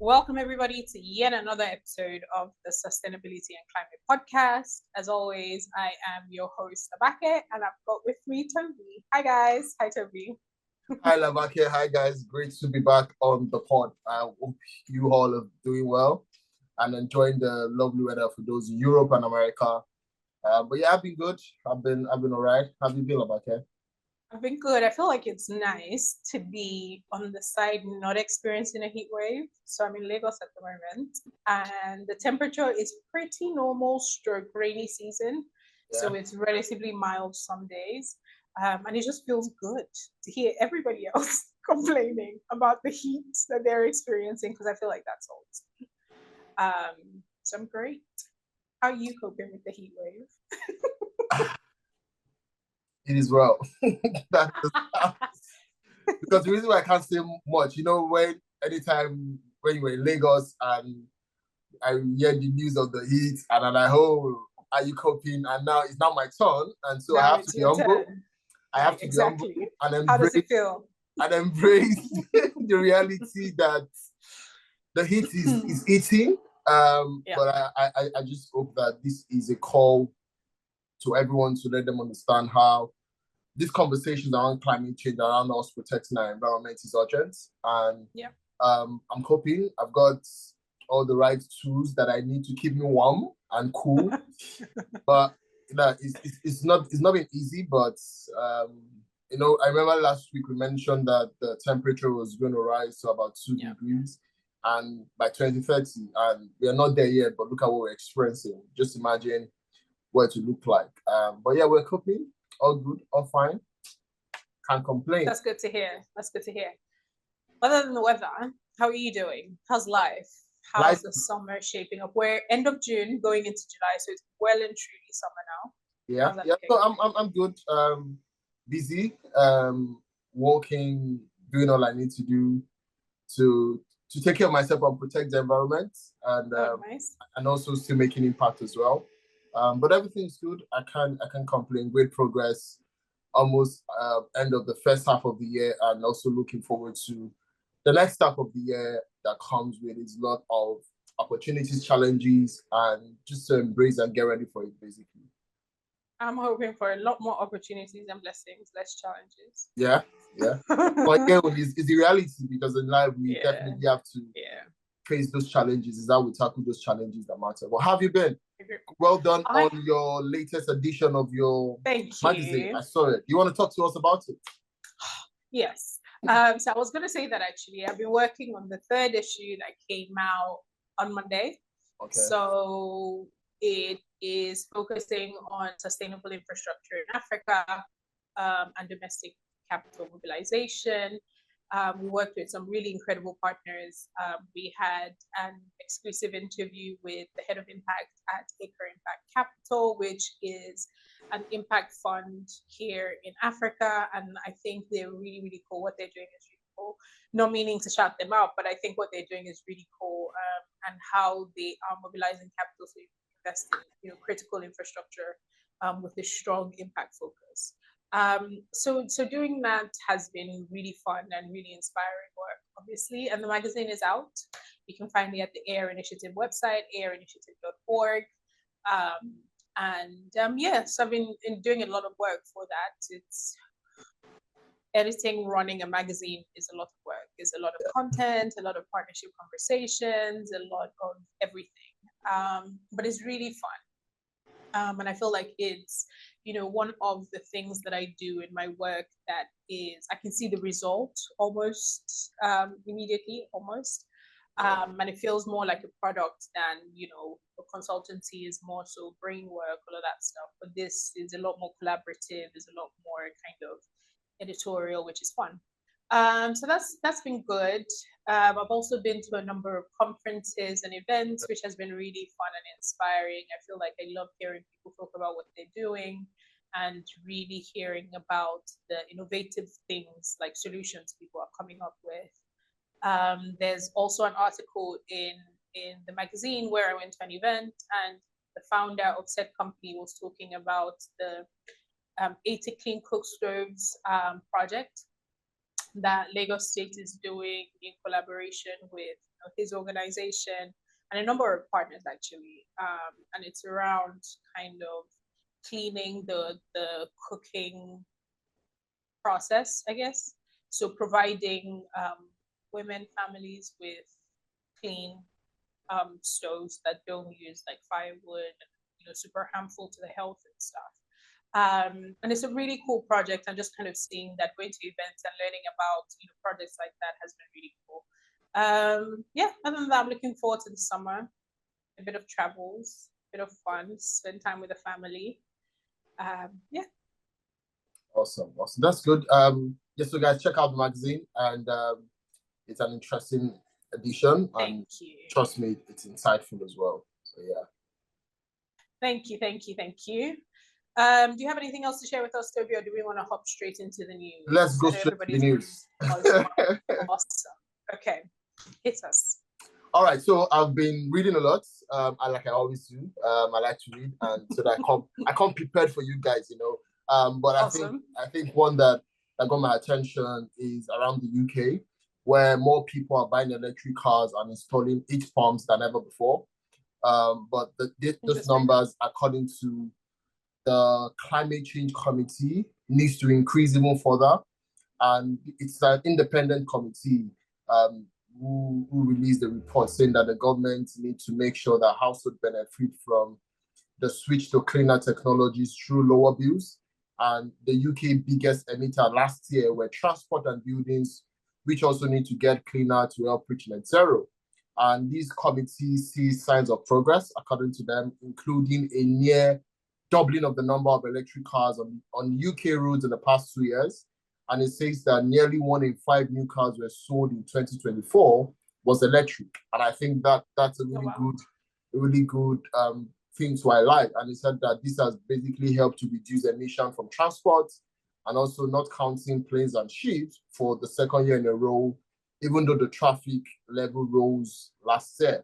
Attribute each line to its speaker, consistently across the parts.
Speaker 1: Welcome, everybody, to yet another episode of the Sustainability and Climate Podcast. As always, I am your host, Abake, and I've got with me Toby. Hi, guys. Hi, Toby.
Speaker 2: Hi, Labake. Hi, guys. Great to be back on the pod. I hope you all are doing well and enjoying the lovely weather for those in Europe and America. But yeah, I've been good. I've been all right. How have you been, Labake?
Speaker 1: I've been good. I feel like it's nice to be on the side not experiencing a heat wave. So I'm in Lagos at the moment, and the temperature is pretty normal stroke rainy season.
Speaker 2: Yeah.
Speaker 1: So it's relatively mild some days. And it just feels good to hear everybody else complaining about the heat that they're experiencing because I feel like that's all. So I'm great. How are you coping with the heat wave?
Speaker 2: It is well. Because the reason why I can't say much, anytime when you were in Lagos and I hear the news of the heat and I'm like, oh, are you coping? And now it's not my turn. And so I
Speaker 1: Now
Speaker 2: have to
Speaker 1: it's
Speaker 2: be
Speaker 1: your
Speaker 2: humble.
Speaker 1: turn.
Speaker 2: I have to be humble
Speaker 1: Exactly.
Speaker 2: and
Speaker 1: How does it feel?
Speaker 2: embrace the reality that the heat is eating.
Speaker 1: Yeah.
Speaker 2: But I just hope that this is a call to everyone to let them understand how these conversations around climate change, around us protecting our environment is urgent. And
Speaker 1: Yeah.
Speaker 2: I'm hoping I've got all the right tools that I need to keep me warm and cool. But it's not been easy, but I remember last week we mentioned that the temperature was going to rise to about 2 degrees and by 2030, and we are not there yet, but look at what we're experiencing. Just imagine what it look like. But yeah, we're coping, all good, all fine. Can't complain.
Speaker 1: That's good to hear. That's good to hear. Other than the weather, how are you doing? How's life? How's
Speaker 2: Life,
Speaker 1: the summer shaping up? We're end of June, going into July, so it's well and truly summer now.
Speaker 2: yeah,
Speaker 1: How's that
Speaker 2: yeah. So
Speaker 1: looking?
Speaker 2: I'm good. Busy. Working, doing all I need to do to take care of myself and protect the environment,
Speaker 1: Oh, nice.
Speaker 2: and also still making impact as well. But everything's good. I can't complain. Great progress. Almost end of the first half of the year, and also looking forward to the next half of the year that comes with is a lot of opportunities, challenges, and just to embrace and get ready for it, basically.
Speaker 1: I'm hoping for a lot more opportunities and blessings, less challenges.
Speaker 2: Yeah, yeah. But yeah, it's the reality because in life we
Speaker 1: Yeah.
Speaker 2: definitely have to
Speaker 1: Yeah.
Speaker 2: face those challenges. Is how we tackle those challenges that matter. What have you been? Well done
Speaker 1: I
Speaker 2: on your latest edition of your
Speaker 1: thank
Speaker 2: magazine.
Speaker 1: you.
Speaker 2: I saw it. You want to talk to us about it?
Speaker 1: Yes. So I was going to say that actually, I've been working on the third issue that came out on Monday.
Speaker 2: Okay.
Speaker 1: So it is focusing on sustainable infrastructure in Africa and domestic capital mobilization. We worked with some really incredible partners. We had an exclusive interview with the head of impact at Acre Impact Capital, which is an impact fund here in Africa. And I think they're really, really cool. What they're doing is really cool. Not meaning to shout them out, but I think what they're doing is really cool, and how they are mobilizing capital to invest in critical infrastructure with a strong impact focus. So doing that has been really fun and really inspiring work, obviously. And the magazine is out. You can find it at the AIR Initiative website, airinitiative.org. Yes, I've been doing a lot of work for that. It's editing, running a magazine is a lot of work. There's a lot of content, a lot of partnership conversations, a lot of everything. But it's really fun. And I feel like it's, one of the things that I do in my work that is, I can see the result almost immediately, almost. And it feels more like a product than, a consultancy is more so brain work, all of that stuff. But this is a lot more collaborative, is a lot more kind of editorial, which is fun. So that's been good. I've also been to a number of conferences and events, which has been really fun and inspiring. I feel like I love hearing people talk about what they're doing and really hearing about the innovative things like solutions people are coming up with. There's also an article in the magazine where I went to an event and the founder of said company was talking about the 80 Clean Cook Stoves project that Lagos State is doing in collaboration with his organization and a number of partners actually, and it's around kind of cleaning the cooking process, I guess. So providing women families with clean stoves that don't use like firewood, super harmful to the health and stuff. And it's a really cool project, and just kind of seeing that, going to events and learning about projects like that has been really cool. Yeah, other than that, I'm looking forward to the summer, a bit of travels, a bit of fun, spend time with the family. Yeah.
Speaker 2: Awesome. That's good. Yes, so guys, check out the magazine, and it's an interesting edition.
Speaker 1: Thank you.
Speaker 2: Trust me, it's insightful as well. So yeah.
Speaker 1: Thank you. Do you have anything else to share with us, Toby, or do we want to hop straight into the news?
Speaker 2: Let's go straight to the news.
Speaker 1: Awesome. Okay, hit us.
Speaker 2: All right, so I've been reading a lot. I always do. I like to read, and so that I come prepared for you guys, But
Speaker 1: awesome.
Speaker 2: I think one that got my attention is around the UK, where more people are buying electric cars and installing heat pumps than ever before. But those numbers, according to the Climate Change Committee, needs to increase even further. And it's an independent committee who released the report saying that the government needs to make sure that households benefit from the switch to cleaner technologies through lower bills. And the UK biggest emitter last year were transport and buildings, which also need to get cleaner to help reach net zero. And these committees see signs of progress, according to them, including a near doubling of the number of electric cars on UK roads in the past 2 years. And it says that nearly 1 in 5 new cars were sold in 2024 was electric. And I think that's a really good thing to highlight. And it said that this has basically helped to reduce emission from transport, and also not counting planes and ships for the second year in a row, even though the traffic level rose last year.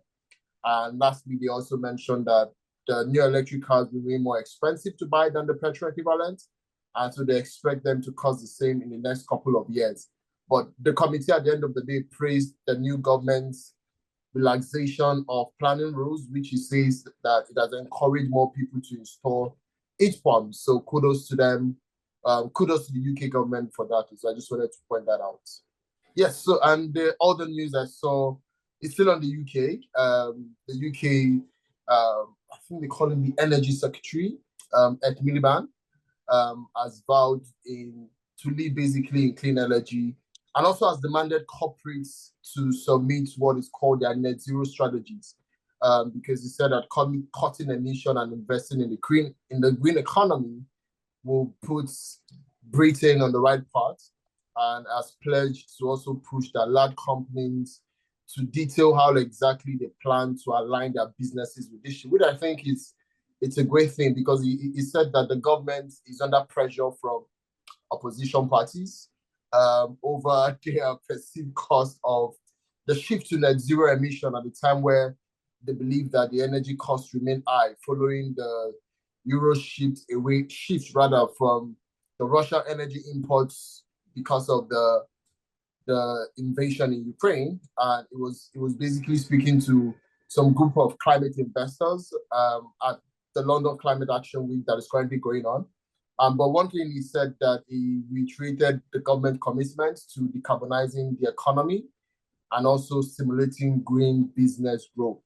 Speaker 2: And lastly, they also mentioned that the new electric cars will be more expensive to buy than the petrol equivalent. And so they expect them to cost the same in the next couple of years. But the committee at the end of the day praised the new government's relaxation of planning rules, which it says that it has encouraged more people to install heat pumps. So kudos to them. Kudos to the UK government for that. So I just wanted to point that out. Yes, so and the other news I saw is still on the UK. The UK, I think they call him the Energy Secretary, Ed Miliband, has vowed to lead basically in clean energy, and also has demanded corporates to submit what is called their net zero strategies, because he said that cutting emission and investing in the green economy will put Britain on the right path, and has pledged to also push the large companies to detail how exactly they plan to align their businesses with this, which I think it's a great thing, because he said that the government is under pressure from opposition parties over their perceived cost of the shift to net zero emission at the time where they believe that the energy costs remain high following the euro shift from the Russian energy imports because of the invasion in Ukraine. And it was basically speaking to some group of climate investors at the London Climate Action Week that is currently going on. But one thing he said that he reiterated the government commitment to decarbonizing the economy and also stimulating green business growth.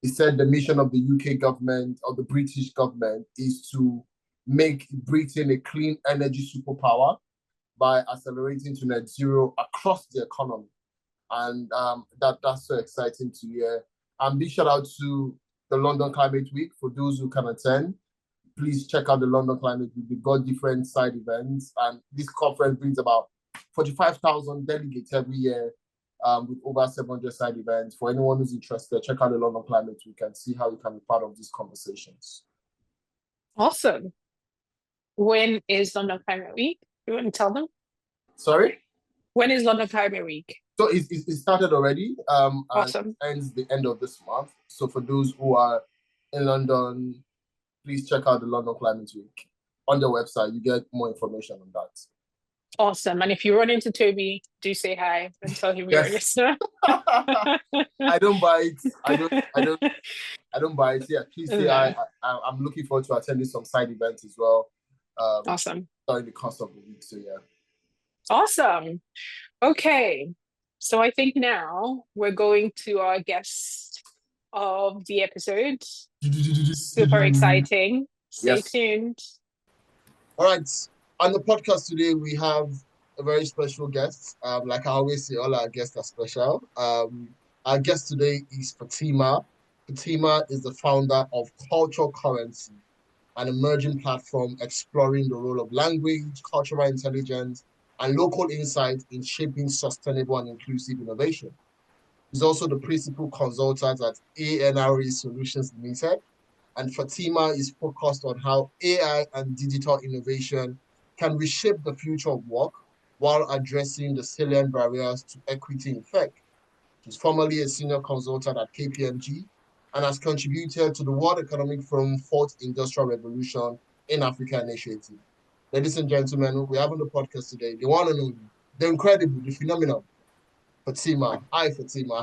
Speaker 2: He said the mission of the UK government, or the British government, is to make Britain a clean energy superpower by accelerating to net zero across the economy. And that's so exciting to hear. And big shout out to the London Climate Week. For those who can attend, please check out the London Climate Week. We've got different side events, and this conference brings about 45,000 delegates every year, with over 700 side events. For anyone who's interested, check out the London Climate Week and see how you can be part of these conversations.
Speaker 1: Awesome. When is London Climate Week? You want to tell them?
Speaker 2: Sorry?
Speaker 1: When is London Climate Week?
Speaker 2: So it started already.
Speaker 1: Awesome.
Speaker 2: And ends the end of this month. So for those who are in London, please check out the London Climate Week on their website. You get more information on that.
Speaker 1: Awesome. And if you run into Toby, do say hi and tell him you're a
Speaker 2: Yes.
Speaker 1: listener.
Speaker 2: I don't buy it. I don't buy it. Yeah, please say I'm looking forward to attending some side events as well.
Speaker 1: Awesome.
Speaker 2: During the course of the week. So yeah.
Speaker 1: Awesome. Okay. So I think now we're going to our guest of the episode. Super exciting. Stay
Speaker 2: Yes.
Speaker 1: tuned.
Speaker 2: All right. On the podcast today, we have a very special guest. Like I always say, all our guests are special. Our guest today is Fatimah. Fatimah is the founder of Cultural Currency, an emerging platform exploring the role of language, cultural intelligence, and local insight in shaping sustainable and inclusive innovation. He's also the principal consultant at ANRE Solutions Limited, and Fatimah is focused on how AI and digital innovation can reshape the future of work while addressing the salient barriers to equity in tech. She's formerly a senior consultant at KPMG and has contributed to the World Economic Forum Fourth Industrial Revolution in Africa initiative. Ladies and gentlemen, we have on the podcast today the one and only, the incredible, the phenomenal Fatimah. Hi, Fatimah.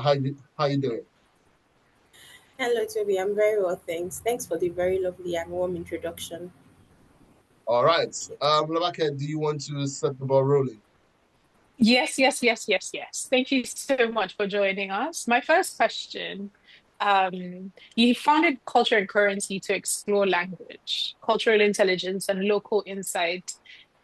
Speaker 2: How you doing?
Speaker 3: Hello, Toby. I'm very well, thanks. Thanks for the very lovely and warm introduction.
Speaker 2: All right. Labake, do you want to set the ball rolling?
Speaker 1: Yes, yes, yes, yes, yes. Thank you so much for joining us. My first question, you founded Culture and Currency to explore language, cultural intelligence, and local insight,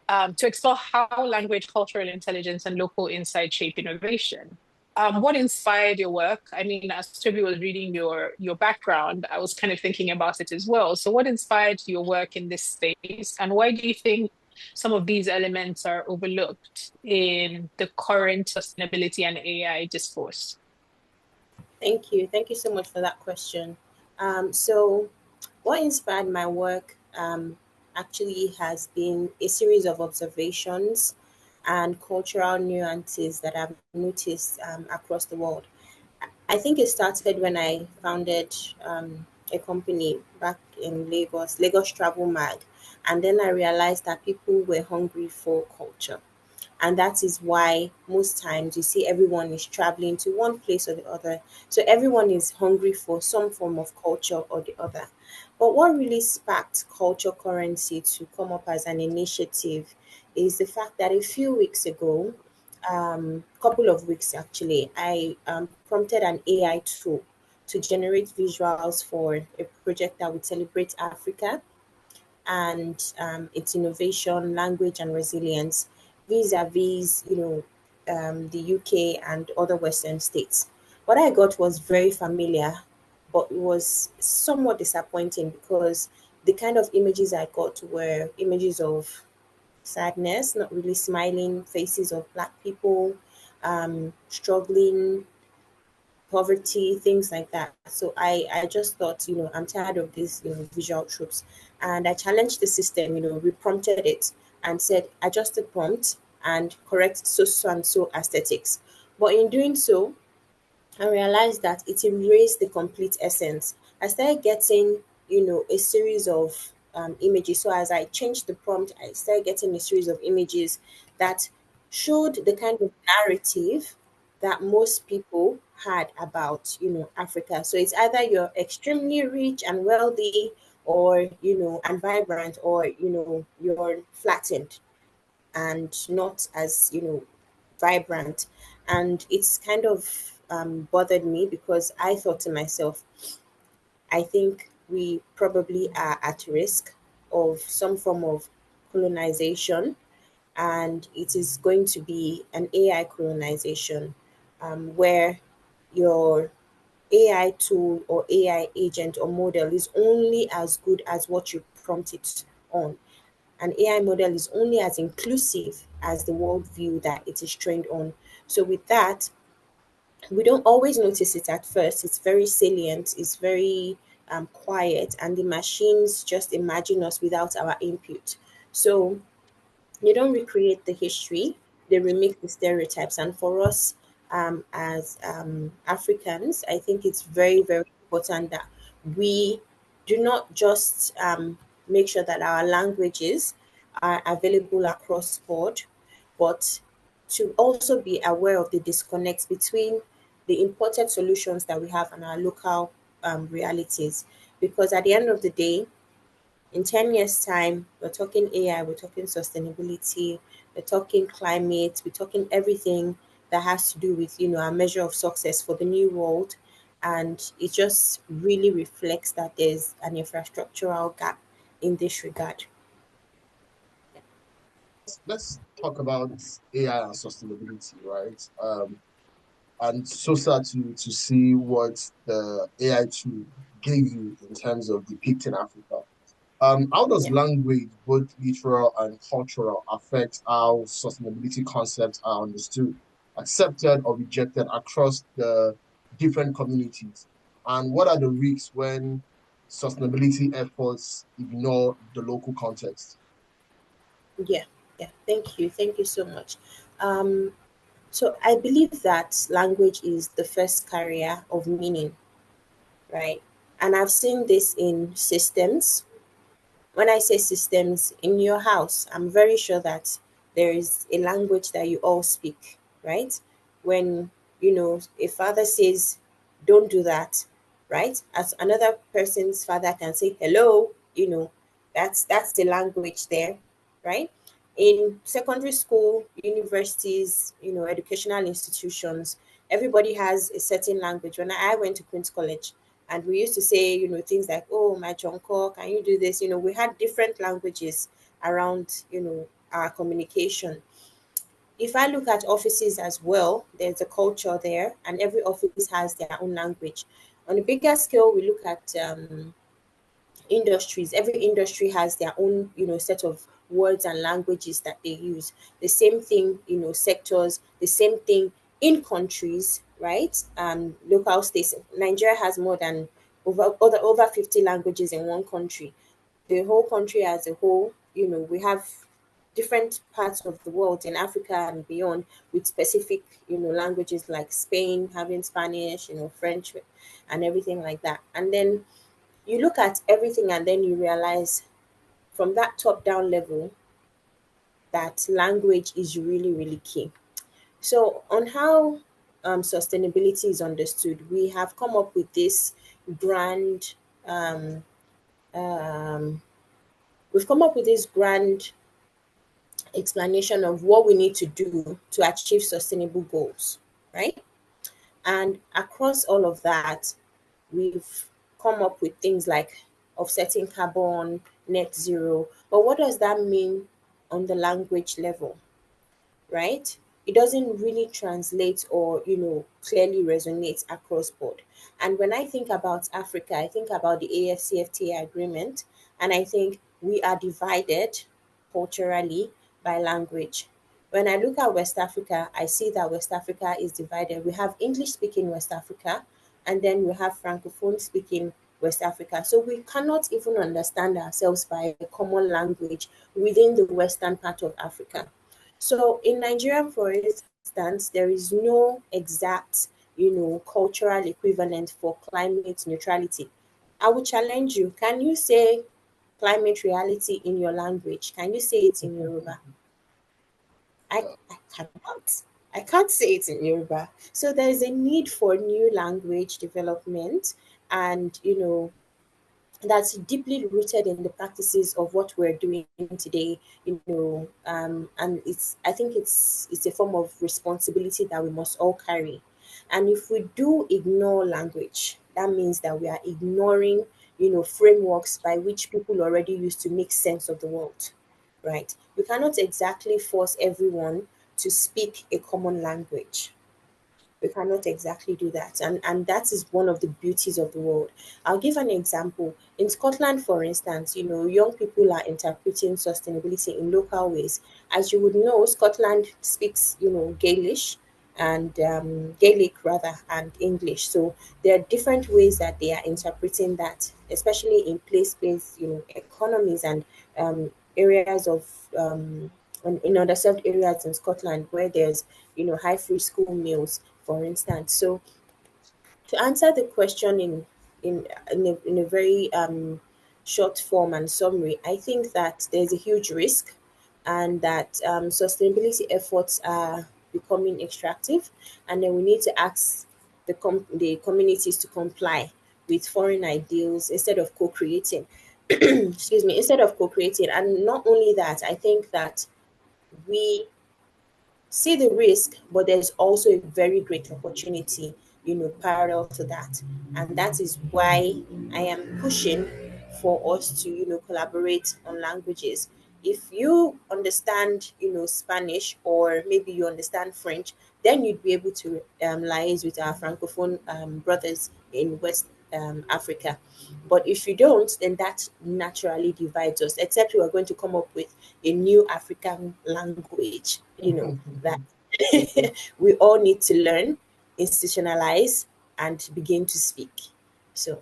Speaker 1: to explore how language, cultural intelligence, and local insight shape innovation. What inspired your work? I mean, as Toby was reading your background, I was kind of thinking about it as well. So, what inspired your work in this space, and why do you think some of these elements are overlooked in the current sustainability and AI discourse?
Speaker 3: Thank you. Thank you so much for that question. So, what inspired my work actually has been a series of observations and cultural nuances that I've noticed across the world. I think it started when I founded a company back in Lagos, Lagos Travel Mag, and then I realized that people were hungry for culture. And that is why most times you see everyone is traveling to one place or the other. So everyone is hungry for some form of culture or the other. But what really sparked culture currency to come up as an initiative is the fact that a few weeks ago, couple of weeks actually, I prompted an AI tool to generate visuals for a project that would celebrate Africa and its innovation, language, and resilience vis-a-vis, the UK and other Western states. What I got was very familiar, but it was somewhat disappointing because the kind of images I got were images of sadness, not really smiling faces of Black people, struggling, poverty, things like that. So I just thought, I'm tired of these, visual tropes. And I challenged the system, reprompted it and said, adjust the prompt and correct so and so aesthetics. But in doing so, I realized that it erased the complete essence. I started getting, a series of images. So as I changed the prompt, I started getting a series of images that showed the kind of narrative that most people had about, Africa. So it's either you're extremely rich and wealthy, or and vibrant, or you're flattened and not as vibrant. And it's kind of bothered me because I thought to myself, I think we probably are at risk of some form of colonization, and it is going to be an AI colonization, where your AI tool or AI agent or model is only as good as what you prompt it on. An AI model is only as inclusive as the worldview that it is trained on. So, with that, we don't always notice it at first. It's very salient, it's very quiet, and the machines just imagine us without our input. So, they don't recreate the history, they remake the stereotypes. And for us as Africans, I think it's very, very important that we do not just make sure that our languages are available across board, but to also be aware of the disconnect between the imported solutions that we have and our local realities. Because at the end of the day, in 10 years' time, we're talking AI, we're talking sustainability, we're talking climate, we're talking everything that has to do with, a measure of success for the new world. And it just really reflects that there's an infrastructural gap in this regard.
Speaker 2: Let's talk about AI and sustainability, right? And so sad to see what the AI tool gave you in terms of depicting Africa. How does
Speaker 3: Yeah.
Speaker 2: language, both literal and cultural, affect how sustainability concepts are understood, accepted, or rejected across the different communities? And what are the risks when sustainability efforts ignore the local context?
Speaker 3: Yeah, yeah. Thank you. Thank you so much. Um, so I believe that language is the first carrier of meaning, right? And I've seen this in systems. When I say systems in your house, I'm very sure that there is a language that you all speak, right? When, a father says, don't do that, right? As another person's father can say, hello, that's the language there, right? In secondary school, universities, educational institutions, everybody has a certain language. When I went to Queen's College, and we used to say, things like, oh, my Jonko, can you do this? We had different languages around, our communication. If I look at offices as well, there's a culture there, and every office has their own language. On a bigger scale, we look at industries. Every industry has their own set of words and languages that they use. The same thing, sectors, the same thing in countries, right? Local states. Nigeria has more than over 50 languages in one country. The whole country as a whole, we have different parts of the world in Africa and beyond with specific languages, like Spain having Spanish, French, and everything like that. And then you look at everything and then you realize from that top down level that language is really, really key. So, on how sustainability is understood, we have come up with this grand, um, um, we've come up with this grand explanation of what we need to do to achieve sustainable goals, right? And across all of that, we've come up with things like offsetting carbon, net zero. But what does that mean on the language level, right? It doesn't really translate or, clearly resonate across board. And when I think about Africa, I think about the AFCFTA agreement, and I think we are divided culturally by language. When I look at West Africa, I see that West Africa is divided. We have English speaking West Africa, and then we have Francophone speaking West Africa. So we cannot even understand ourselves by a common language within the western part of Africa. So in Nigeria, for instance, there is no exact, cultural equivalent for climate neutrality. I will challenge you. Can you say climate reality in your language? Can you say it in Yoruba? I cannot. I can't say it in Yoruba. So there is a need for new language development and, that's deeply rooted in the practices of what we're doing today, and I think it's a form of responsibility that we must all carry. And if we do ignore language, that means that we are ignoring, frameworks by which people already used to make sense of the world, right? We cannot exactly force everyone to speak a common language. We cannot exactly do that, and that is one of the beauties of the world. I'll give an example. In Scotland, for instance, young people are interpreting sustainability in local ways. As you would know, Scotland speaks Gaelish and Gaelic rather, and English. So there are different ways that they are interpreting that, especially in place-based economies and areas of in underserved areas in Scotland where there's high free school meals, for instance. So to answer the question in a very short form and summary, I think that there's a huge risk and that sustainability efforts are becoming extractive, and then we need to ask the communities to comply with foreign ideals instead of co-creating. Excuse me, instead of co-creating. And not only that, I think that we see the risk, but there's also a very great opportunity, parallel to that. And that is why I am pushing for us to, collaborate on languages. If you understand, Spanish, or maybe you understand French, then you'd be able to liaise with our Francophone brothers in West Africa. But if you don't, then that naturally divides us, except we are going to come up with a new African language, that we all need to learn, institutionalize, and begin to speak. So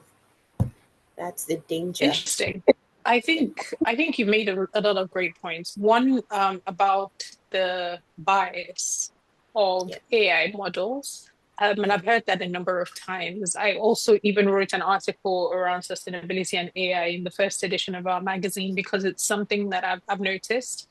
Speaker 3: that's the danger.
Speaker 1: Interesting. I think you made a lot of great points. One, about the bias of
Speaker 3: Yeah.
Speaker 1: AI models. And I've heard that a number of times. I also even wrote an article around sustainability and AI in the first edition of our magazine because it's something that I've noticed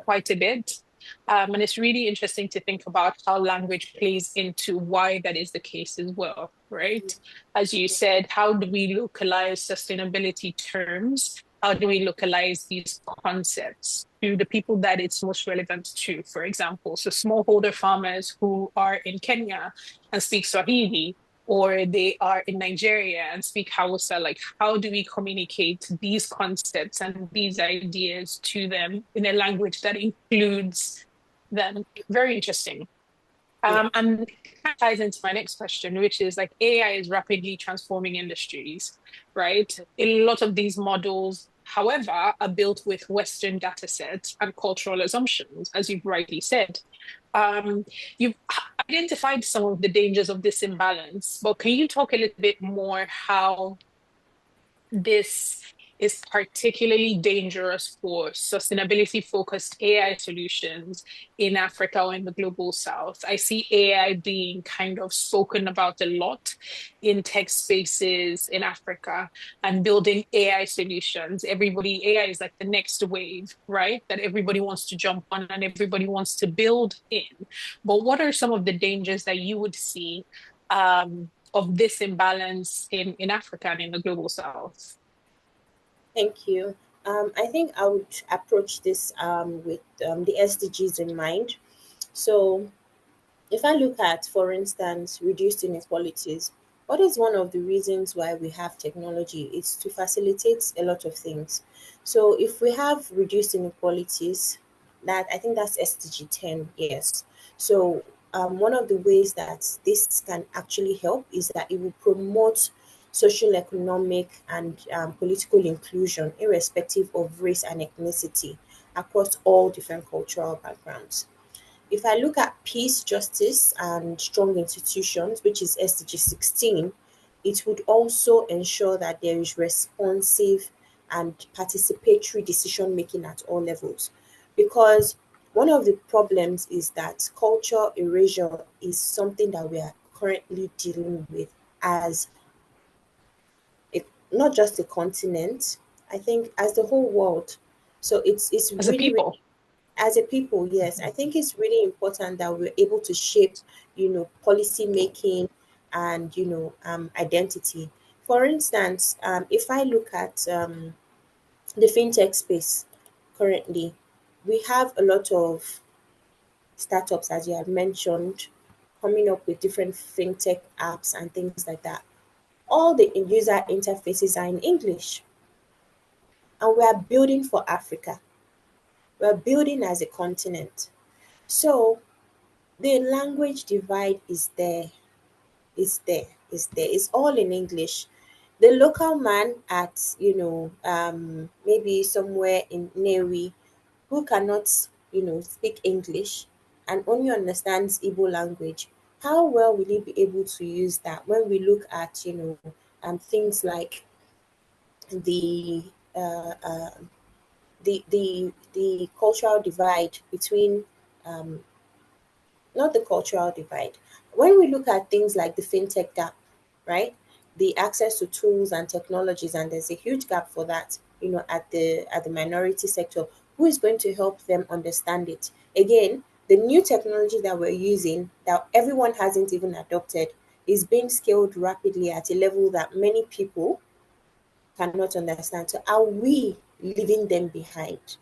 Speaker 1: quite a bit. And it's really interesting to think about how language plays into why that is the case as well, right? As you said, how do we localize sustainability terms? How do we localize these concepts to the people that it's most relevant to? For example, so smallholder farmers who are in Kenya and speak Swahili, or they are in Nigeria and speak Hausa, like how do we communicate these concepts and these ideas to them in a language that includes them? Very interesting.
Speaker 3: Yeah.
Speaker 1: And that ties into my next question, which is like AI is rapidly transforming industries, right? A lot of these models, however, are built with Western data sets and cultural assumptions, as you've rightly said. Um, you've identified some of the dangers of this imbalance, but can you talk a little bit more how this is particularly dangerous for sustainability focused AI solutions in Africa or in the global south? I see AI being kind of spoken about a lot in tech spaces in Africa and building AI solutions. AI is like the next wave, right? That everybody wants to jump on and everybody wants to build in. But what are some of the dangers that you would see? Of this imbalance in Africa and in the global south?
Speaker 3: Thank you. I think I would approach this with the SDGs in mind. So, if I look at, for instance, reduced inequalities, what is one of the reasons why we have technology? It's to facilitate a lot of things. So if we have reduced inequalities, that I think that's SDG 10, yes. So one of the ways that this can actually help is that it will promote social, economic, and political inclusion, irrespective of race and ethnicity, across all different cultural backgrounds. If I look at peace, justice, and strong institutions, which is SDG 16, it would also ensure that there is responsive and participatory decision making at all levels. Because one of the problems is that culture erasure is something that we are currently dealing with as a, not just a continent, I think as the whole world. So it's
Speaker 1: As a
Speaker 3: really,
Speaker 1: people?
Speaker 3: as a people, yes, I think it's really important that we're able to shape, policy making and, identity. For instance, if I look at the fintech space currently, we have a lot of startups, as you have mentioned, coming up with different fintech apps and things like that. All the user interfaces are in English, and we are building for Africa. We're building as a continent. So the language divide is there, it's all in English. The local man at, maybe somewhere in Newi, who cannot, speak English and only understands Igbo language, how well will he be able to use that when we look at, things like the uh, uh, the cultural divide between um, not the cultural divide. When we look at things like the fintech gap, right? The access to tools and technologies, and there's a huge gap for that, at the minority sector. who is going to help them understand it? Again, the new technology that we're using that everyone hasn't even adopted is being scaled rapidly at a level that many people cannot understand. So are we leaving them behind?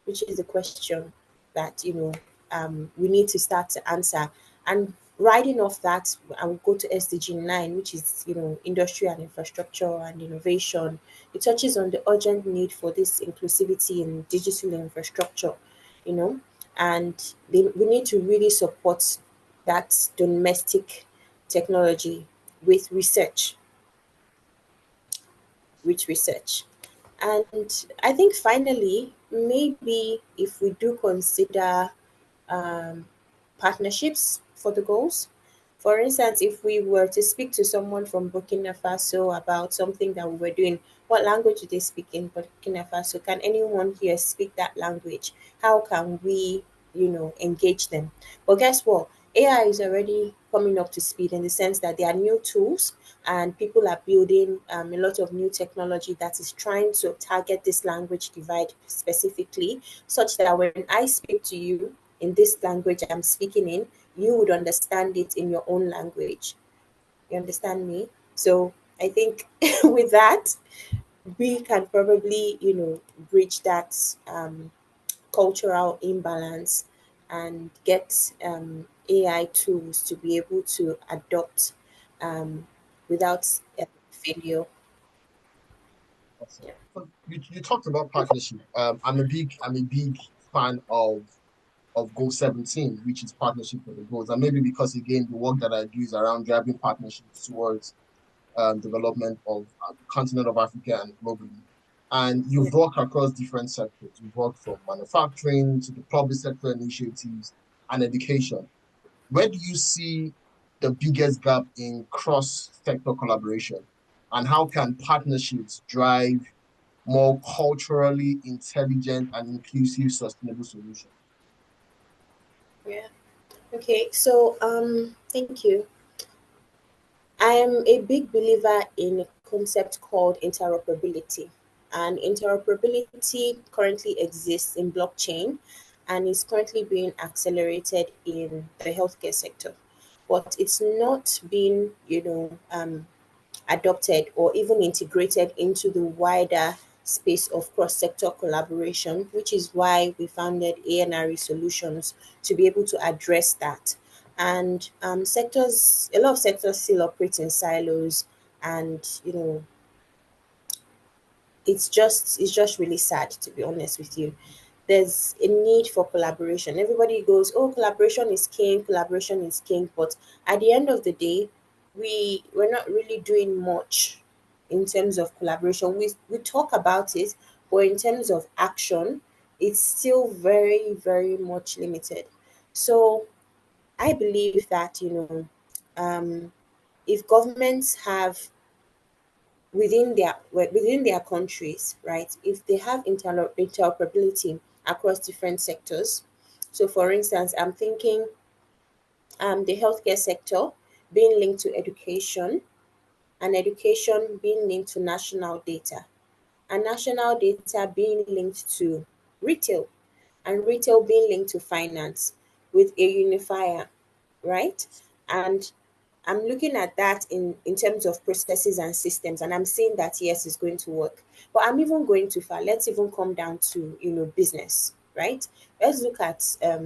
Speaker 3: Which is the question that we need to start to answer. And riding off that, I will go to SDG 9, which is industry and infrastructure and innovation. It touches on the urgent need for this inclusivity in digital infrastructure, you know, and we need to really support that domestic technology with research, with research. And I think finally, maybe if we do consider um, partnerships for the goals. For instance, if we were to speak to someone from Burkina Faso about something that we were doing, what language do they speak in Burkina Faso? Can anyone here speak that language? How can we, engage them? But guess what? AI is already coming up to speed in the sense that there are new tools and people are building a lot of new technology that is trying to target this language divide specifically, such that when I speak to you in this language I'm speaking in, you would understand it in your own language. You understand me? So I think with that, we can probably, bridge that cultural imbalance and get AI tools to be able to adopt without failure.
Speaker 2: Awesome. So you talked about partnership. I'm a big fan of Goal 17, which is partnership for the goals. And maybe because again the work that I do is around driving partnerships towards development of the continent of Africa and globally. And
Speaker 3: Yeah.
Speaker 2: you've worked across different sectors. You've worked from manufacturing to the public sector initiatives and education. Where do you see the biggest gap in cross-sector collaboration? And how can partnerships drive more culturally intelligent and inclusive sustainable solutions?
Speaker 3: Yeah. Okay. So thank you. I am a big believer in a concept called interoperability. And interoperability currently exists in blockchain and is currently being accelerated in the healthcare sector. But it's not being, adopted or even integrated into the wider space of cross-sector collaboration, which is why we founded ANRE Solutions to be able to address that. And a lot of sectors still operate in silos, and it's just really sad, to be honest with you. There's a need for collaboration. Everybody goes, oh, collaboration is king, but at the end of the day, we're not really doing much in terms of collaboration. We talk about it, but in terms of action, it's still very, very much limited. So I believe that um, if governments have within their countries, right? If they have interoperability across different sectors. So, for instance, I'm thinking the healthcare sector being linked to education, and education being linked to national data, and national data being linked to retail, and retail being linked to finance with a unifier, right? And I'm looking at that in terms of processes and systems, and I'm saying that yes, it's going to work. But I'm even going too far. Let's even come down to business, right? Let's look at a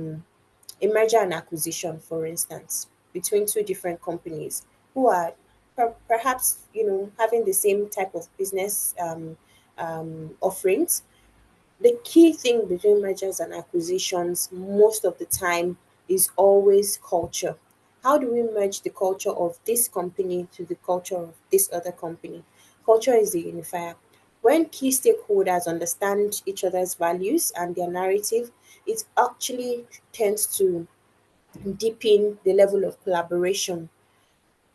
Speaker 3: merger and acquisition, for instance, between two different companies who are perhaps having the same type of business offerings. The key thing between mergers and acquisitions most of the time is always culture. How do we merge the culture of this company to the culture of this other company? Culture is the unifier. When key stakeholders understand each other's values and their narrative, it actually tends to deepen the level of collaboration.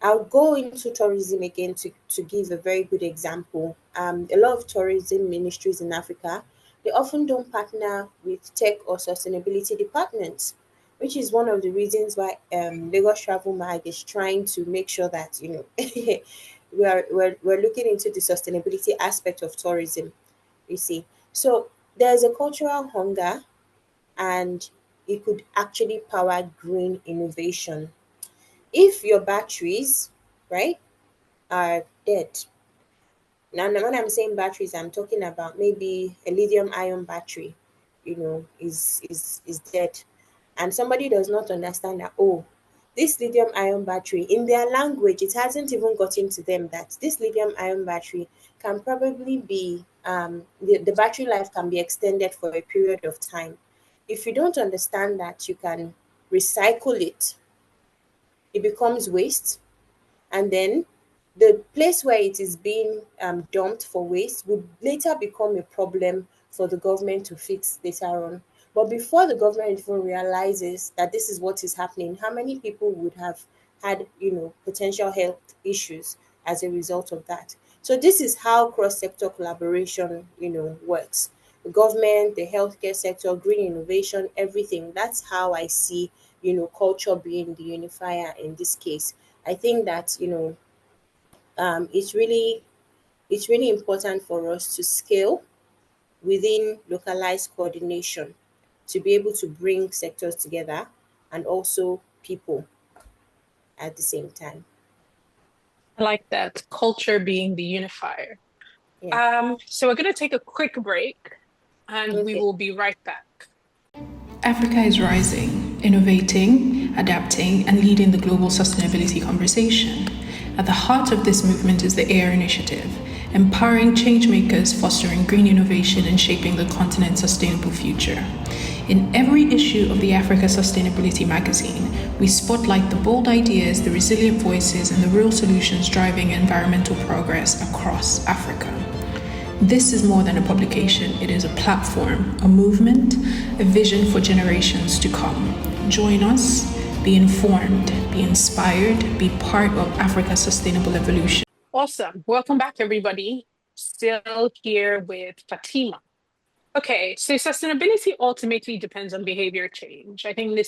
Speaker 3: I'll go into tourism again to give a very good example. A lot of tourism ministries in Africa, they often don't partner with tech or sustainability departments, which is one of the reasons why Lagos Travel Mag is trying to make sure that we're looking into the sustainability aspect of tourism. You see, so there's a cultural hunger, and it could actually power green innovation. If your batteries, right, are dead, now when I'm saying batteries, I'm talking about maybe a lithium ion battery, is dead, and somebody does not understand that, oh, this lithium ion battery, in their language, it hasn't even gotten to them that this lithium ion battery can probably be the battery life can be extended for a period of time. If you don't understand that you can recycle it, it becomes waste, and then the place where it is being dumped for waste would later become a problem for the government to fix later on. But before the government even realizes that this is what is happening, how many people would have had, potential health issues as a result of that? So this is how cross-sector collaboration, works. The government, the healthcare sector, green innovation, everything. That's how I see, culture being the unifier in this case. I think that it's really important for us to scale within localized coordination to be able to bring sectors together and also people at the same time.
Speaker 1: I like that, culture being the unifier.
Speaker 3: Yeah.
Speaker 1: So we're going to take a quick break and we
Speaker 3: Okay.
Speaker 1: will be right back.
Speaker 4: Africa is rising, innovating, adapting, and leading the global sustainability conversation. At the heart of this movement is the AIR Initiative, empowering changemakers, fostering green innovation, and shaping the continent's sustainable future. In every issue of the Africa Sustainability magazine, we spotlight the bold ideas, the resilient voices, and the real solutions driving environmental progress across Africa. This is more than a publication, it is a platform, a movement, a vision for generations to come. Join us, be informed, be inspired, be part of Africa's sustainable evolution.
Speaker 1: Awesome. Welcome back, everybody. Still here with Fatima. Okay, so sustainability ultimately depends on behavior change. I think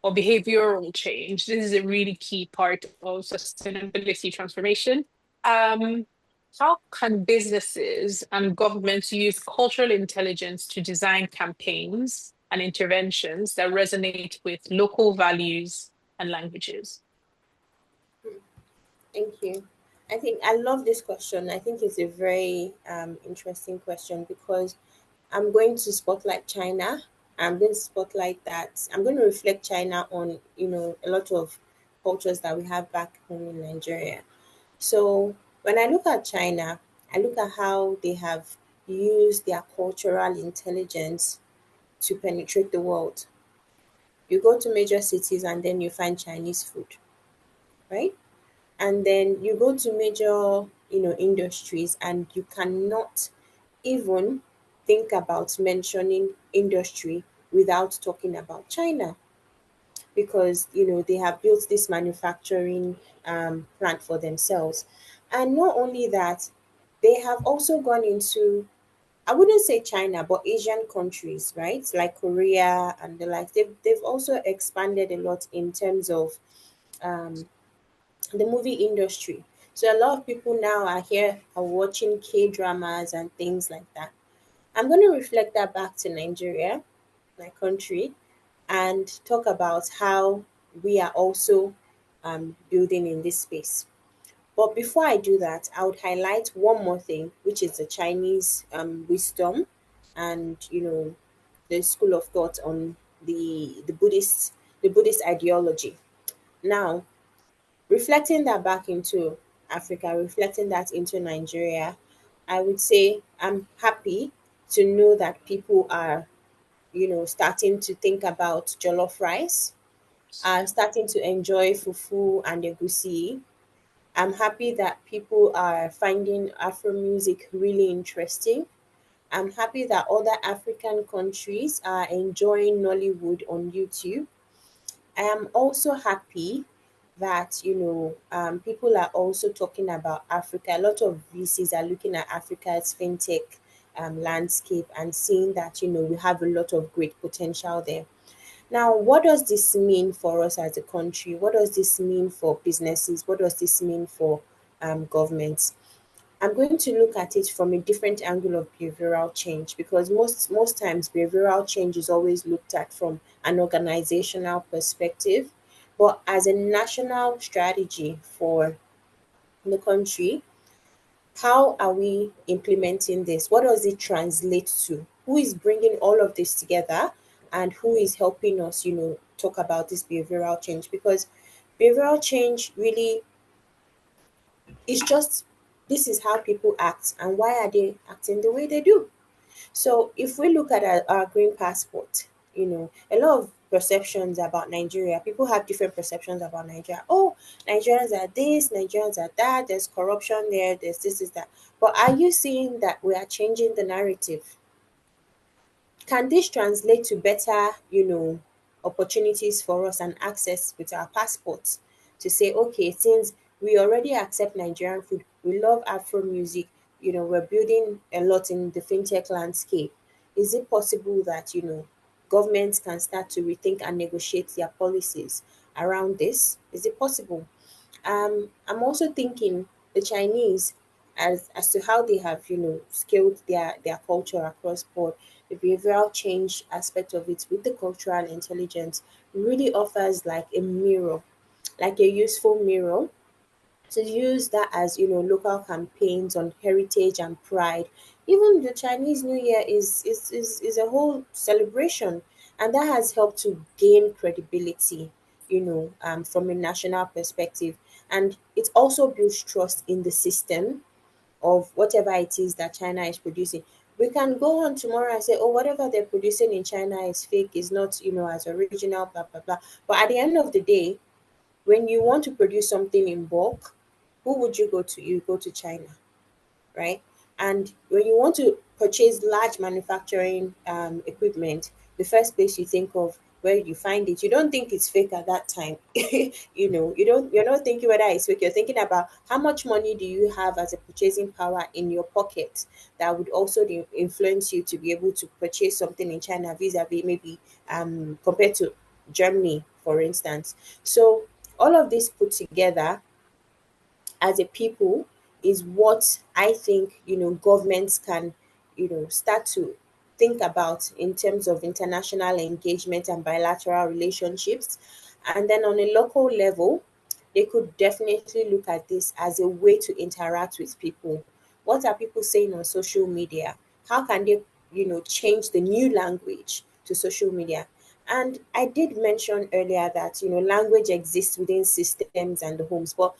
Speaker 1: or behavioral change. This is a really key part of sustainability transformation. How can businesses and governments use cultural intelligence to design campaigns and interventions that resonate with local values and languages?
Speaker 3: Thank you. I think I love this question. I think it's a very interesting question because I'm going to spotlight China. I'm going to spotlight that. I'm going to reflect China on, a lot of cultures that we have back home in Nigeria. So when I look at China, I look at how they have used their cultural intelligence to penetrate the world. You go to major cities and then you find Chinese food, right? And then you go to major, industries and you cannot even think about mentioning industry without talking about China because they have built this manufacturing plant for themselves. And not only that, they have also gone into, I wouldn't say China, but Asian countries, right? Like Korea and the like. They've also expanded a lot in terms of um, the movie industry. So a lot of people now are watching K dramas and things like that. I'm going to reflect that back to Nigeria, my country, and talk about how we are also building in this space. But before I do that, I would highlight one more thing, which is the Chinese wisdom and the school of thought on the Buddhist ideology. Now, reflecting that back into Africa, reflecting that into Nigeria, I would say I'm happy to know that people are, starting to think about jollof rice, are starting to enjoy fufu and egusi. I'm happy that people are finding Afro music really interesting. I'm happy that other African countries are enjoying Nollywood on YouTube. I am also happy that people are also talking about Africa. A lot of VCs are looking at Africa's fintech landscape and seeing that we have a lot of great potential there. Now, what does this mean for us as a country? What does this mean for businesses? What does this mean for governments? I'm going to look at it from a different angle of behavioral change, because most times behavioral change is always looked at from an organizational perspective. But as a national strategy for the country, how are we implementing this? What does it translate to? Who is bringing all of this together, and who is helping us, talk about this behavioral change? Because behavioral change really is just, this is how people act, and why are they acting the way they do. So if we look at our green passport, a lot of perceptions about Nigeria, people have different perceptions about Nigeria. Oh, Nigerians are this, Nigerians are that, there's corruption there, there's this, is that. But are you seeing that we are changing the narrative? Can this translate to better, opportunities for us and access with our passports, to say, okay, since we already accept Nigerian food, we love Afro music, we're building a lot in the fintech landscape. Is it possible that, governments can start to rethink and negotiate their policies around this? Is it possible? I'm also thinking the Chinese, as to how they have, scaled their culture across board. The behavioral change aspect of it with the cultural intelligence really offers like a mirror, like a useful mirror, to use that as, local campaigns on heritage and pride. Even the Chinese New Year is a whole celebration, and that has helped to gain credibility, from a national perspective. And it also builds trust in the system of whatever it is that China is producing. We can go on tomorrow and say, oh, whatever they're producing in China is fake, is not, as original, blah, blah, blah. But at the end of the day, when you want to produce something in bulk, who would you go to? You go to China, right? And when you want to purchase large manufacturing equipment, the first place you think of where you find it, you don't think it's fake at that time. You're not thinking whether it's fake. You're thinking about how much money do you have as a purchasing power in your pocket that would also influence you to be able to purchase something in China vis-a-vis maybe compared to Germany, for instance. So all of this put together as a people is what I think, governments can, start to think about in terms of international engagement and bilateral relationships. And then on a local level, they could definitely look at this as a way to interact with people. What are people saying on social media? How can they, change the new language to social media? And I did mention earlier that, language exists within systems and the homes, but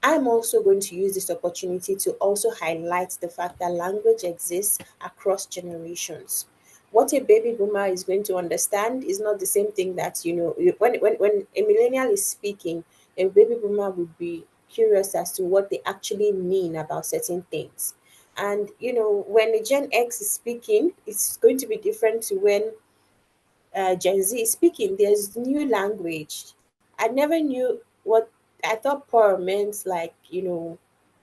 Speaker 3: I'm also going to use this opportunity to also highlight the fact that language exists across generations. What a baby boomer is going to understand is not the same thing that, when a millennial is speaking, a baby boomer would be curious as to what they actually mean about certain things. And, when a Gen X is speaking, it's going to be different to when Gen Z is speaking. There's new language. I never knew what I thought purr meant, like,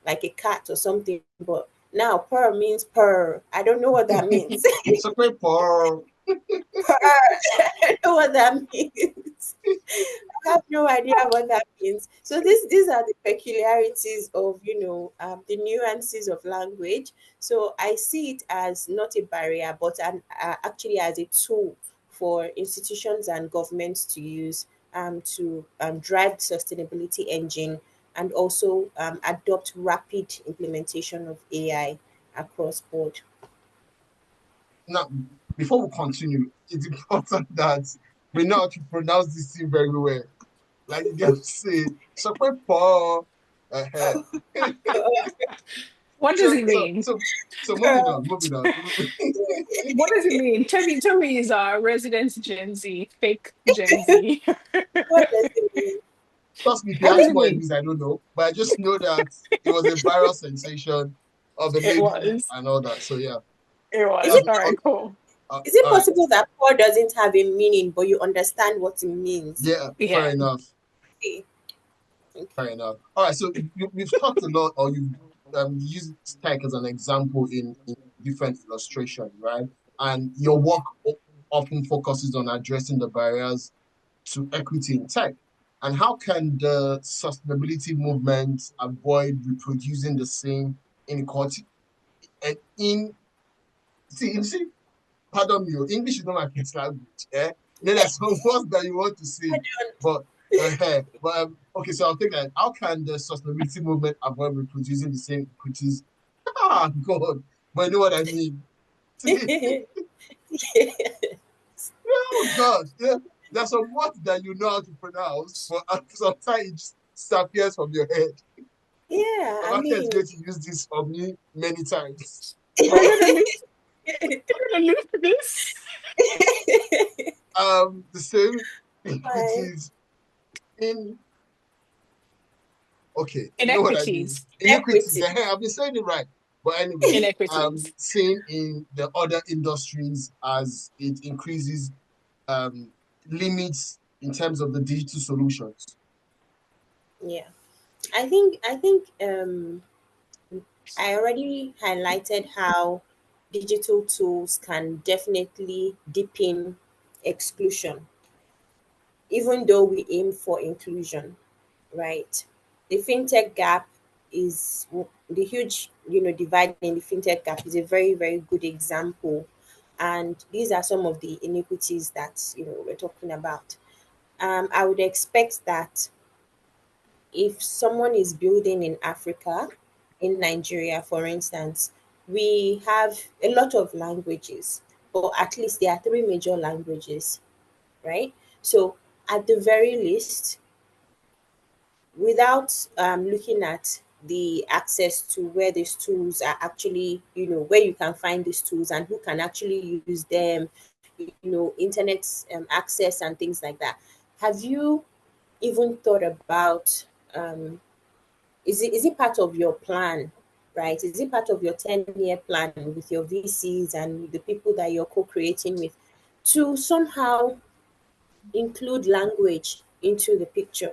Speaker 3: like a cat or something, but now purr means purr. I don't know what that means.
Speaker 2: It's a great for
Speaker 3: Purr. I don't know what that means. I have no idea what that means. So these are the peculiarities of, the nuances of language. So I see it as not a barrier, but actually as a tool for institutions and governments to use, to drive the sustainability engine, and also adopt rapid implementation of AI across board.
Speaker 2: now. Before we continue, it's important that we know how to pronounce this thing very well. Like you get to say, so for
Speaker 4: What does
Speaker 2: so
Speaker 4: it
Speaker 2: so
Speaker 4: mean?
Speaker 2: so so moving on.
Speaker 4: What does it mean? Tell me is our resident Gen Z, fake Gen Z.
Speaker 3: What does it mean?
Speaker 2: Trust me, if you
Speaker 4: What does
Speaker 2: ask
Speaker 4: it
Speaker 2: me what it
Speaker 4: mean?
Speaker 2: means, I don't know. But I just know that it was a viral sensation of a
Speaker 4: It
Speaker 2: lady
Speaker 4: was.
Speaker 2: and all that. So yeah.
Speaker 4: It
Speaker 3: Is
Speaker 4: was.
Speaker 3: it
Speaker 2: Um,
Speaker 4: All
Speaker 2: o-
Speaker 4: right, cool.
Speaker 3: Is it
Speaker 2: all right.
Speaker 3: possible that poor doesn't have a meaning, but you understand what it means?
Speaker 2: Yeah, fair
Speaker 4: Yeah.
Speaker 2: enough.
Speaker 3: Okay. Okay.
Speaker 2: Fair enough. All right. So we've talked a lot, or you've used tech as an example in different illustration, right? And your work often focuses on addressing the barriers to equity in tech. And how can the sustainability movement avoid reproducing the same inequality and see, pardon me, English is not my first language. Eh? Then there's some words that you want to say, but okay, so I'll take that. How can the sustainability movement avoid reproducing the same equities? Ah, God, but you know what I mean. Oh God, yeah. There's some words that you know how to pronounce, but sometimes it just disappears from your head.
Speaker 3: Yeah, I
Speaker 2: Amaka is
Speaker 3: mean,
Speaker 2: going to use this on me many times.
Speaker 4: We're gonna lose. We're gonna lose this.
Speaker 2: The same
Speaker 3: Fine.
Speaker 2: equities in okay, you know what I mean.
Speaker 4: Inequities.
Speaker 2: Inequities.
Speaker 3: Equity.
Speaker 2: I've been saying it right. But anyway,
Speaker 4: Inequities.
Speaker 2: seeing in the other industries as it increases limits in terms of the digital solutions.
Speaker 3: Yeah. I think I already highlighted how digital tools can definitely deepen exclusion, even though we aim for inclusion, right? The fintech gap is the huge, divide in the fintech gap is a very, very good example. And these are some of the iniquities that, we're talking about. I would expect that if someone is building in Africa, in Nigeria, for instance, we have a lot of languages, but at least there are three major languages, right? So, at the very least, without looking at the access to where these tools are actually, where you can find these tools and who can actually use them, internet access and things like that. Have you even thought about um, is it part of your plan, right? Is it part of your 10-year plan with your VCs and the people that you're co-creating with to somehow include language into the picture,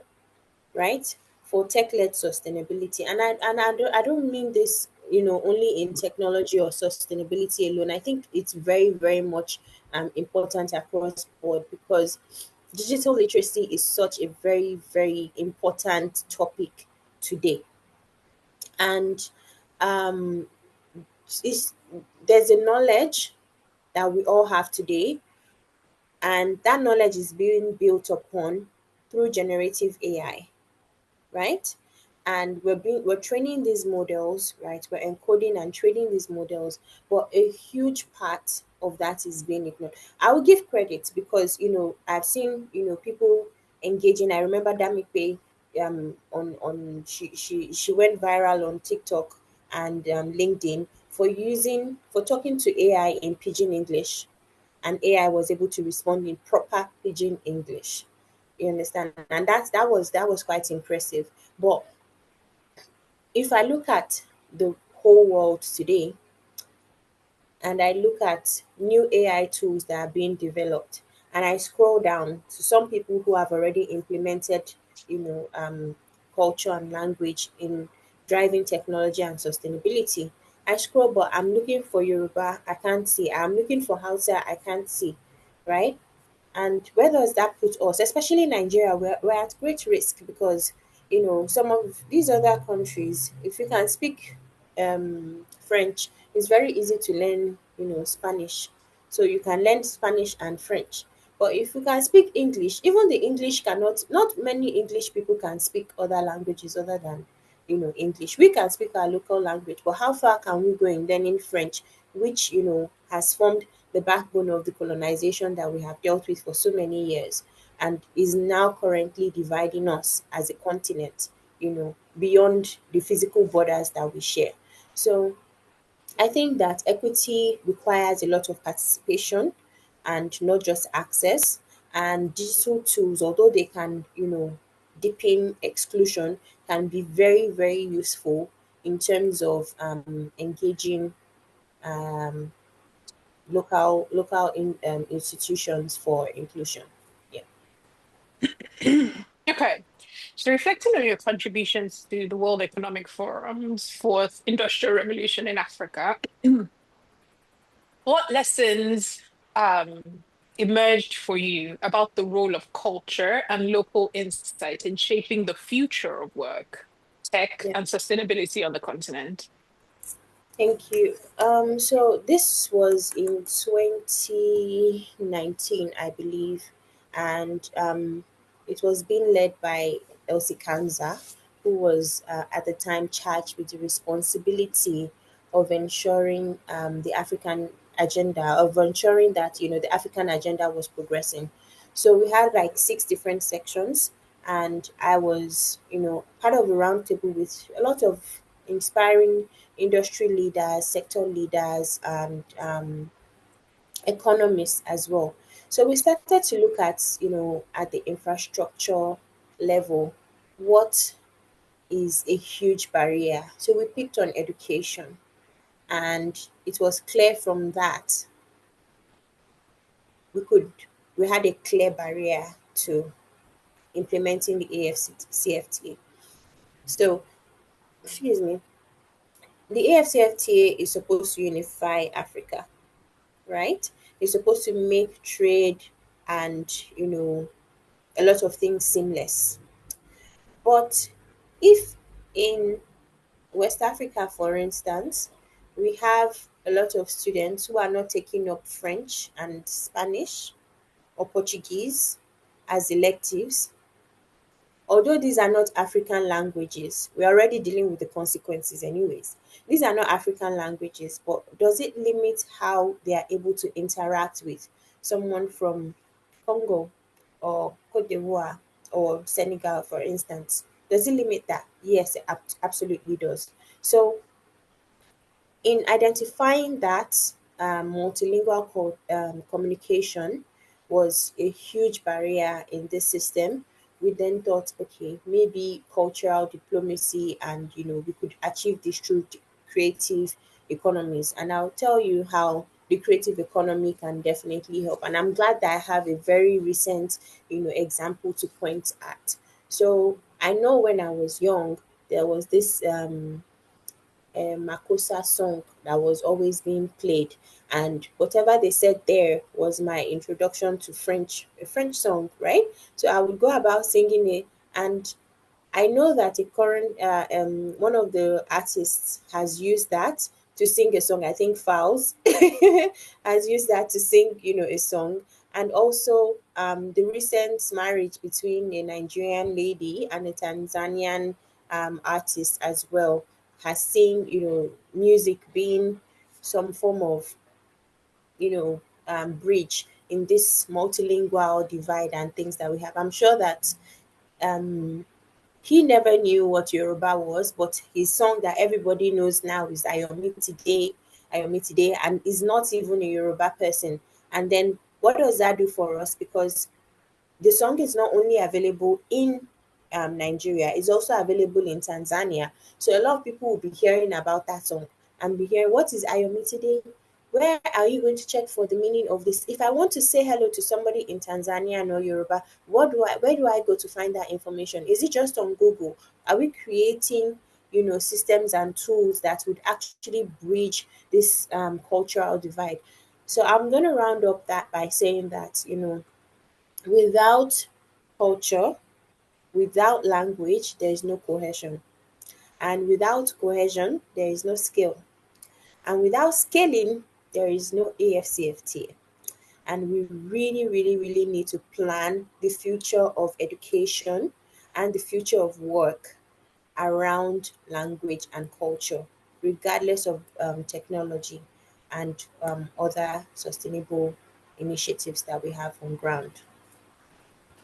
Speaker 3: right? For tech-led sustainability. And I don't mean this, only in technology or sustainability alone. I think it's very, very much important across board because digital literacy is such a very, very important topic today. And um, it's, there's a knowledge that we all have today, and that knowledge is being built upon through generative AI, right? And we're training these models, right? We're encoding and training these models, but a huge part of that is being ignored. I will give credit because I've seen people engaging. I remember Damipe on she went viral on TikTok and LinkedIn for talking to AI in pidgin English, and AI was able to respond in proper pidgin English. You understand? And that was quite impressive. But if I look at the whole world today and I look at new AI tools that are being developed, and I scroll down to some people who have already implemented, you know, um, culture and language in driving technology and sustainability. I scroll, but I'm looking for Yoruba, I can't see. I'm looking for Hausa, I can't see, right? And where does that put us? Especially Nigeria, we're at great risk because, some of these other countries, if you can speak French, it's very easy to learn, Spanish. So you can learn Spanish and French. But if you can speak English, even the English not many English people can speak other languages other than, English. We can speak our local language, but how far can we go in learning French, which, has formed the backbone of the colonization that we have dealt with for so many years and is now currently dividing us as a continent, beyond the physical borders that we share. So I think that equity requires a lot of participation and not just access. And digital tools, although they can, deepen exclusion, can be very, very useful in terms of engaging um, institutions for inclusion. Yeah.
Speaker 4: Okay. So reflecting on your contributions to the World Economic Forum's fourth industrial revolution in Africa, what lessons um, emerged for you about the role of culture and local insight in shaping the future of work, tech,
Speaker 3: Yeah.
Speaker 4: and sustainability on the continent?
Speaker 3: Thank you. So this was in 2019, I believe, and it was being led by Elsie Kanza, who was at the time charged with the responsibility of ensuring the African agenda, of ensuring that the African agenda was progressing. So we had like six different sections, and I was part of a roundtable with a lot of inspiring industry leaders, sector leaders, and economists as well. So we started to look at, at the infrastructure level, what is a huge barrier. So we picked on education, and it was clear from that we could we had a clear barrier to implementing the AFCFTA. So, excuse me, the AFCFTA is supposed to unify Africa, right? It's supposed to make trade and a lot of things seamless. But if in West Africa, for instance, we have a lot of students who are not taking up French and Spanish or Portuguese as electives, although these are not African languages, we're already dealing with the consequences anyways. These are not African languages, but does it limit how they are able to interact with someone from Congo or Cote d'Ivoire or Senegal, for instance? Does it limit that? Yes, it absolutely does. So in identifying that multilingual communication was a huge barrier in this system, we then thought, okay, maybe cultural diplomacy, and we could achieve this through creative economies. And I'll tell you how the creative economy can definitely help. And I'm glad that I have a very recent, example to point at. So I know when I was young, there was this Makossa song that was always being played, and whatever they said there was my introduction to French, a French song, right? So I would go about singing it, and I know that a current one of the artists has used that to sing a song. I think Fowls has used that to sing, a song. And also the recent marriage between a Nigerian lady and a Tanzanian artist as well has seen, music being some form of, bridge in this multilingual divide and things that we have. I'm sure that um he never knew what Yoruba was, but his song that everybody knows now is Ayomi Today, and is not even a Yoruba person. And then what does that do for us? Because the song is not only available in Nigeria, it's also available in Tanzania. So a lot of people will be hearing about that song and be hearing, what is Ayomi Today? Where are you going to check for the meaning of this? If I want to say hello to somebody in Tanzania or Yoruba, where do I go to find that information? Is it just on Google? Are we creating, systems and tools that would actually bridge this cultural divide? So I'm going to round up that by saying that, without culture, without language, there is no cohesion. And without cohesion, there is no skill. And without scaling, there is no AFCFT. And we really, really, really need to plan the future of education and the future of work around language and culture, regardless of technology and other sustainable initiatives that we have on ground.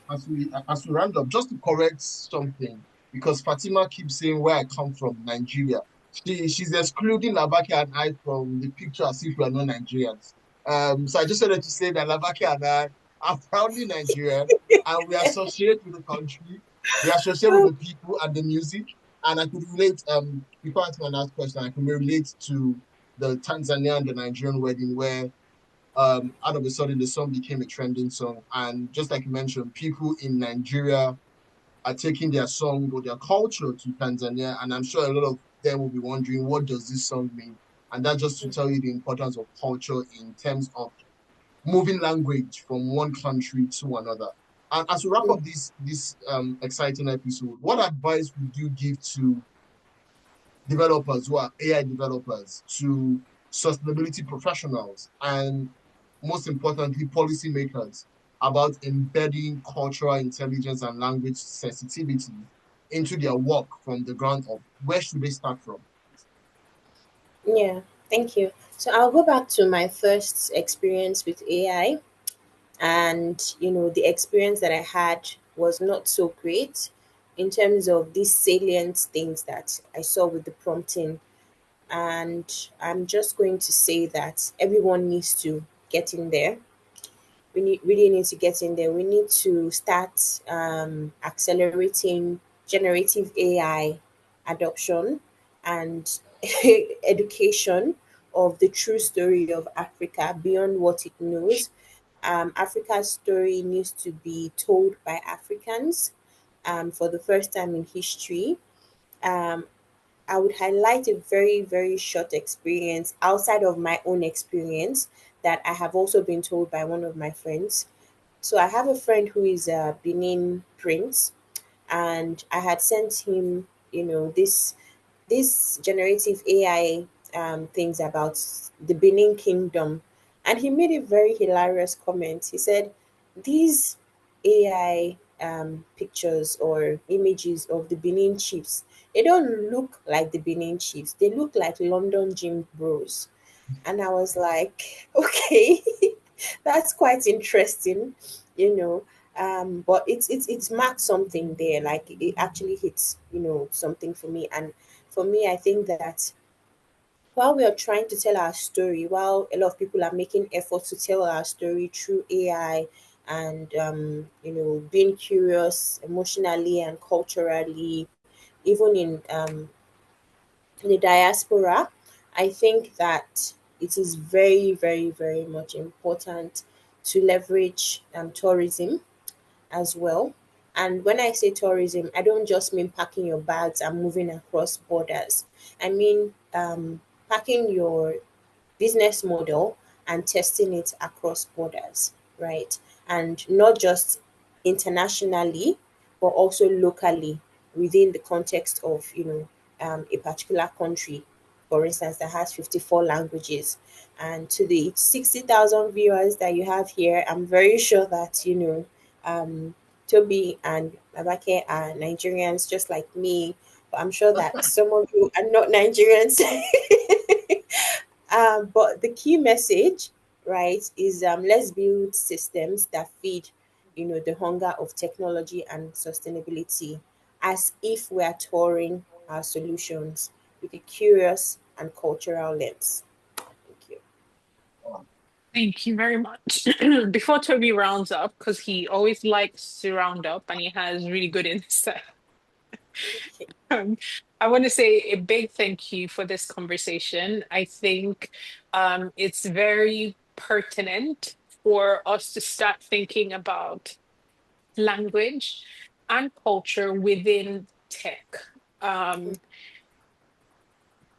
Speaker 2: As we round up, just to correct something, because Fatima keeps saying where I come from, Nigeria. She's excluding Labake and I from the picture as if we are not Nigerians. So I just wanted to say that Labake and I are proudly Nigerian, and we associate with the country, we associate with the people and the music. And I could relate, before asking my last question, I can relate to the Tanzania and the Nigerian wedding where out of a sudden the song became a trending song. And just like you mentioned, people in Nigeria are taking their song or their culture to Tanzania. And I'm sure a lot of them will be wondering, what does this song mean? And that's just to tell you the importance of culture in terms of moving language from one country to another. And as we wrap up this exciting episode, what advice would you give to developers who are AI developers to sustainability professionals and most importantly, policymakers about embedding cultural intelligence and language sensitivity into their work from the ground up? Where should they start from?
Speaker 3: Yeah, thank you. So I'll go back to my first experience with AI, and the experience that I had was not so great in terms of these salient things that I saw with the prompting. And I'm just going to say that everyone needs to get in there. Really need to get in there. We need to start accelerating generative AI adoption and education of the true story of Africa beyond what it knows. Africa's story needs to be told by Africans for the first time in history. Um, I would highlight a very, very short experience outside of my own experience that I have also been told by one of my friends. So I have a friend who is a Benin prince, and I had sent him, this generative AI things about the Benin Kingdom. And he made a very hilarious comment. He said, these AI pictures or images of the Benin chiefs, they don't look like the Benin chiefs. They look like London gym bros. And I was like, okay, that's quite interesting, you know. But it's marked something there. Like it actually hits, something for me. And for me, I think that while we are trying to tell our story, while a lot of people are making efforts to tell our story through AI and being curious emotionally and culturally, even in the diaspora, I think that it is very, very, very much important to leverage tourism as well. And when I say tourism, I don't just mean packing your bags and moving across borders. I mean packing your business model and testing it across borders, right? And not just internationally, but also locally within the context of, a particular country, for instance, that has 54 languages. And to the 60,000 viewers that you have here, I'm very sure that, Toby and Abake are Nigerians just like me, but I'm sure that some of you are not Nigerians. But the key message, right, is let's build systems that feed, the hunger of technology and sustainability, as if we are touring our solutions with a curious and cultural lens. Thank you.
Speaker 4: Thank you very much. Before Toby rounds up, because he always likes to round up and he has really good insight,
Speaker 3: Okay.
Speaker 4: um, I want to say a big thank you for this conversation. I think it's very pertinent for us to start thinking about language and culture within tech. Um,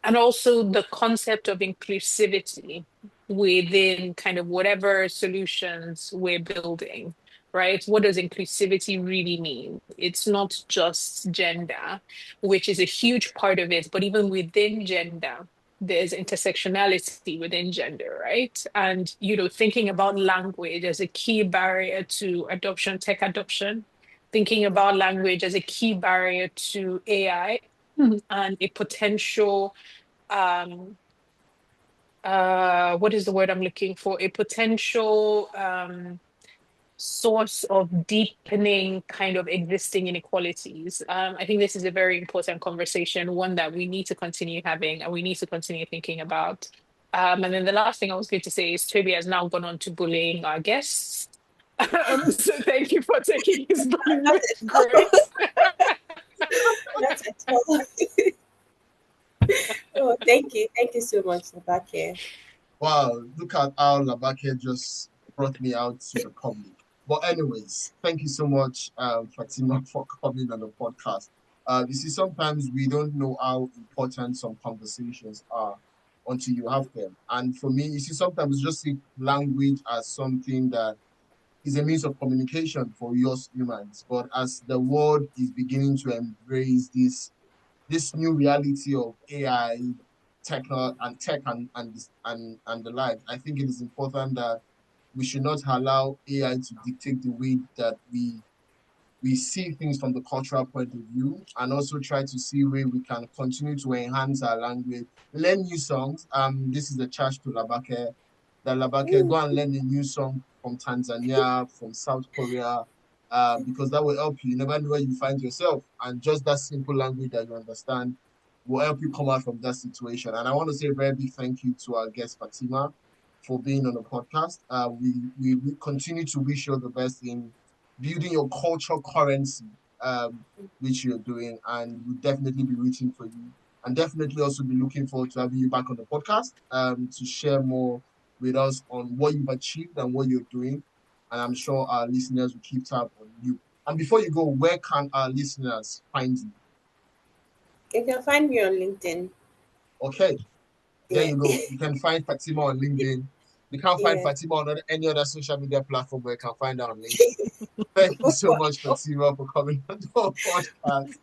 Speaker 4: and also the concept of inclusivity within kind of whatever solutions we're building, right? What does inclusivity really mean? It's not just gender, which is a huge part of it, but even within gender, there's intersectionality within gender, right? And, thinking about language as a key barrier to adoption, tech adoption, thinking about language as a key barrier to AI and a potential um what is the word I'm looking for? A potential source of deepening kind of existing inequalities. I think this is a very important conversation, one that we need to continue having and we need to continue thinking about. And then the last thing I was going to say is Toby has now gone on to bullying our guests. So thank you for taking his bullying with grace.
Speaker 3: Not at all. Oh, thank you. Thank you so much, Nabake.
Speaker 2: Wow, look at how Labake just brought me out to the public. But anyways, thank you so much, Fatima, for coming on the podcast. You see, sometimes we don't know how important some conversations are until you have them. And for me, you see, sometimes just see language as something that is a means of communication for us humans. But as the world is beginning to embrace this new reality of AI, tech and the like, I think it is important that we should not allow AI to dictate the way that we see things from the cultural point of view, and also try to see where we can continue to enhance our language, learn new songs. This is a charge to Labake. That Labake go and learn a new song from Tanzania, from South Korea, because that will help you. You never know where you find yourself, and just that simple language that you understand will help you come out from that situation. And I want to say a very big thank you to our guest Fatimah for being on the podcast. We continue to wish you all the best in building your cultural currency, which you're doing, and we'll definitely be rooting for you. And definitely also be looking forward to having you back on the podcast to share more with us on what you've achieved and what you're doing. And I'm sure our listeners will keep tab on you. And before you go, where can our listeners find you?
Speaker 3: You can find me on LinkedIn.
Speaker 2: Okay, there
Speaker 3: Yeah.
Speaker 2: you go. You can find Fatimah on LinkedIn. You can't find
Speaker 3: Yeah.
Speaker 2: Fatimah on any other social media platform, but you can find her on LinkedIn. Thank you so much, Fatimah, for coming on the podcast.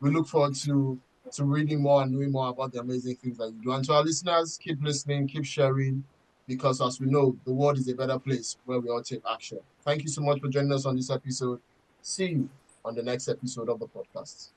Speaker 2: We look forward to reading more and knowing more about the amazing things that you do. And to our listeners, keep listening, keep sharing, because as we know, the world is a better place where we all take action. Thank you so much for joining us on this episode. See you on the next episode of the podcast.